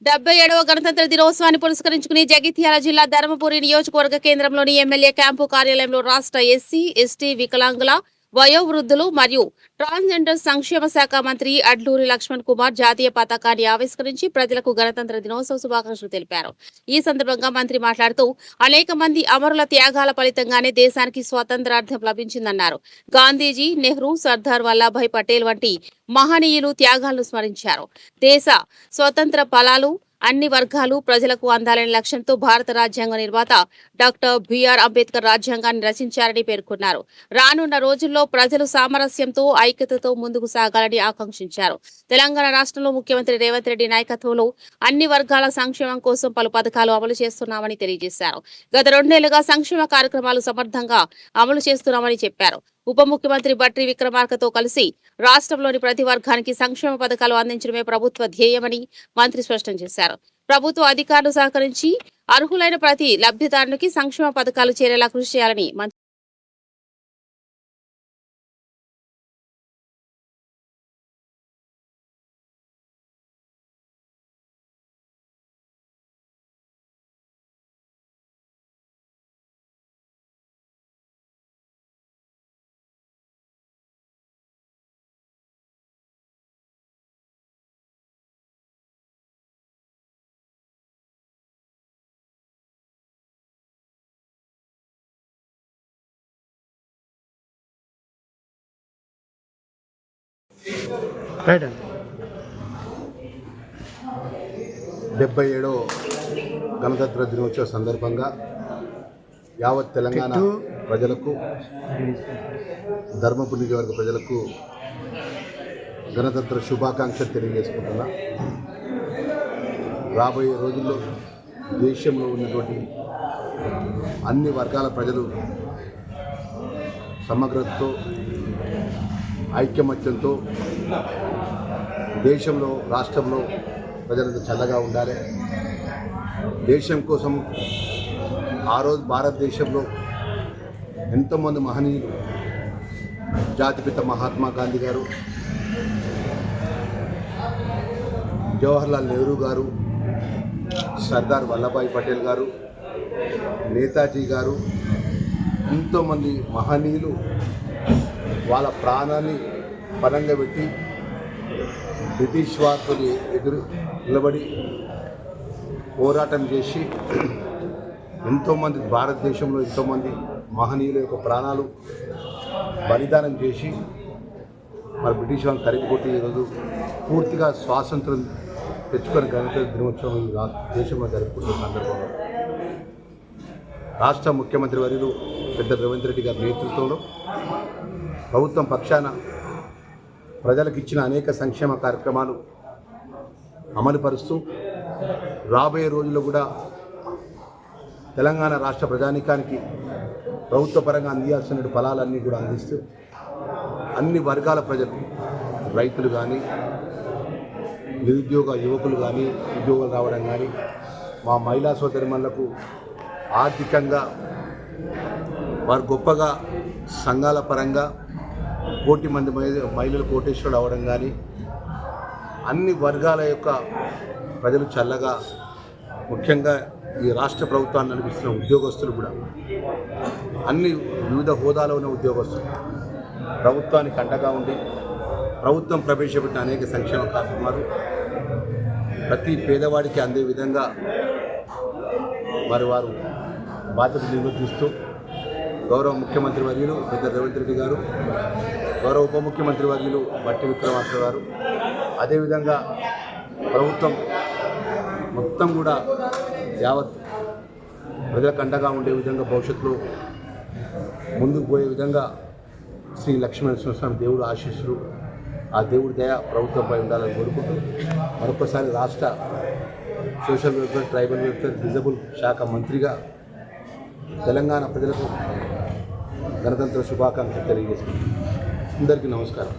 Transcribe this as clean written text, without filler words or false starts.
77వ గణతంత్ర దినోత్సవాన్ని పురస్కరించుకుని జగిత్యాల జిల్లా ధర్మపురి నియోజకవర్గ కేంద్రంలోని ఎమ్మెల్యే క్యాంపు కార్యాలయంలో రాష్ట్ర ఎస్సీ, ఎస్టీ, వికలాంగుల, వయోవృద్ధులు మరియు ట్రాన్స్జెండర్ సంక్షేమ శాఖ మంత్రి అడ్లూరి లక్ష్మణ్ కుమార్ జాతీయ పతాకాన్ని ఆవిష్కరించి ప్రజలకు గణతంత్ర దినోత్సవ శుభాకాంక్షలు తెలిపారు. ఈ సందర్భంగా మంత్రి మాట్లాడుతూ అనేక మంది అమరుల త్యాగాల ఫలితంగానే దేశానికి స్వాతంత్ర్యార్థం లభించిందన్నారు. గాంధీజీ, నెహ్రూ, సర్దార్ వల్లభాయ్ పటేల్ వంటి మహనీయులు త్యాగాలను స్మరించారు. దేశ స్వతంత్ర ఫలాలు అన్ని వర్గాలు ప్రజలకు అందాలనే లక్ష్యంతో భారత రాజ్యాంగ నిర్మాత డాక్టర్ బిఆర్ అంబేద్కర్ రాజ్యాంగాన్ని రచించారని పేర్కొన్నారు. రానున్న రోజుల్లో ప్రజలు సామరస్యంతో ఐక్యతతో ముందుకు సాగాలని ఆకాంక్షించారు. తెలంగాణ రాష్ట్రంలో ముఖ్యమంత్రి రేవంత్ రెడ్డి నాయకత్వంలో అన్ని వర్గాల సంక్షేమం కోసం పలు పథకాలు అమలు చేస్తున్నామని తెలియజేశారు. గత 2 నెలలుగా సంక్షేమ కార్యక్రమాలు సమర్థంగా అమలు చేస్తున్నామని చెప్పారు. ఉప ముఖ్యమంత్రి బట్టి విక్రమార్కతో కలిసి రాష్ట్రంలోని ప్రతి వర్గానికి సంక్షేమ పథకాలు అందించడమే ప్రభుత్వ ధ్యేయమని మంత్రి స్పష్టం చేశారు. ప్రభుత్వ అధికారులు సహకరించి అర్హులైన ప్రతి లబ్ధిదారునికి సంక్షేమ పథకాలు చేరేలా కృషి చేయాలని మంత్రి రైట్ 77వ గణతంత్ర దినోత్సవ సందర్భంగా యావత్ తెలంగాణ ప్రజలకు, ధర్మపురి నియోజకవర్గ ప్రజలకు గణతంత్ర శుభాకాంక్షలు తెలియజేసుకుంటున్నా. రాబోయే రోజుల్లో దేశంలో ఉన్నటువంటి అన్ని వర్గాల ప్రజలు సమగ్రతతో, ఐక్యమత్యంతో దేశంలో, రాష్ట్రంలో ప్రజలకు చల్లగా ఉండాలి. దేశం కోసం ఆ రోజు భారతదేశంలో ఎంతోమంది మహనీయులు, జాతిపిత మహాత్మా గాంధీ గారు, జవహర్లాల్ నెహ్రూ గారు, సర్దార్ వల్లభాయ్ పటేల్ గారు, నేతాజీ గారు, ఎంతోమంది మహనీయులు వాళ్ళ ప్రాణాన్ని పరంగా పెట్టి బ్రిటిష్ వారిని ఎదురు నిలబడి పోరాటం చేసి ఎంతోమంది భారతదేశంలో ఎంతోమంది మహనీయుల యొక్క ప్రాణాలు బలిదానం చేసి మరి బ్రిటిష్ వాళ్ళని తరిగిపోతే ఈరోజు పూర్తిగా స్వాతంత్రం తెచ్చుకొని గణతంత్ర దినోత్సవం ఈ దేశంలో జరుపుకుంటున్న సందర్భంలో రాష్ట్ర ముఖ్యమంత్రి వర్యులు పెద్ద రేవంత్ రెడ్డి గారి నేతృత్వంలో ప్రభుత్వం పక్షాన ప్రజలకు ఇచ్చిన అనేక సంక్షేమ కార్యక్రమాలు అమలుపరుస్తూ రాబోయే రోజుల్లో కూడా తెలంగాణ రాష్ట్ర ప్రజానీకానికి ప్రభుత్వ పరంగా అందించాల్సిన ఫలాలన్నీ కూడా అందిస్తూ అన్ని వర్గాల ప్రజలు, రైతులు కానీ, నిరుద్యోగ యువకులు కానీ ఉద్యోగాలు రావడం కానీ, మా మహిళా సోదరిమణులకు ఆర్థికంగా వారు గొప్పగా సంఘాల పరంగా కోటి మంది మహిళలు కోటేశ్వరులు అవ్వడం కానీ, అన్ని వర్గాల యొక్క ప్రజలు చల్లగా, ముఖ్యంగా ఈ రాష్ట్ర ప్రభుత్వాన్ని నడిపిస్తున్న ఉద్యోగస్తులు కూడా, అన్ని వివిధ హోదాలో ఉన్న ఉద్యోగస్తులు ప్రభుత్వానికి అండగా ఉండి ప్రభుత్వం ప్రవేశపెట్టిన అనేక సంక్షేమ కార్యక్రమాలు ప్రతి పేదవాడికి అందే విధంగా వారు బాధ్యతలు నిర్వర్తిస్తూ గౌరవ ముఖ్యమంత్రి వర్యులు పెద్ద రేవంత్ రెడ్డి గారు, గౌరవ ఉప ముఖ్యమంత్రి వర్యులు బట్టి విక్రమార్క గారు, అదేవిధంగా ప్రభుత్వం మొత్తం కూడా యావత్ ప్రజలకు అండగా ఉండే విధంగా భవిష్యత్తులో ముందుకు పోయే విధంగా శ్రీ లక్ష్మీనరసింహస్వామి దేవుడు ఆశీస్సులు, ఆ దేవుడి దయ ప్రభుత్వంపై ఉండాలని కోరుకుంటూ మరొకసారి రాష్ట్ర social welfare, tribal welfare, disable శాఖ మంత్రిగా తెలంగాణ ప్రజలకు గణతంత్ర శుభాకాంక్షలు తెలియజేస్తున్నాను. అందరికీ నమస్కారం.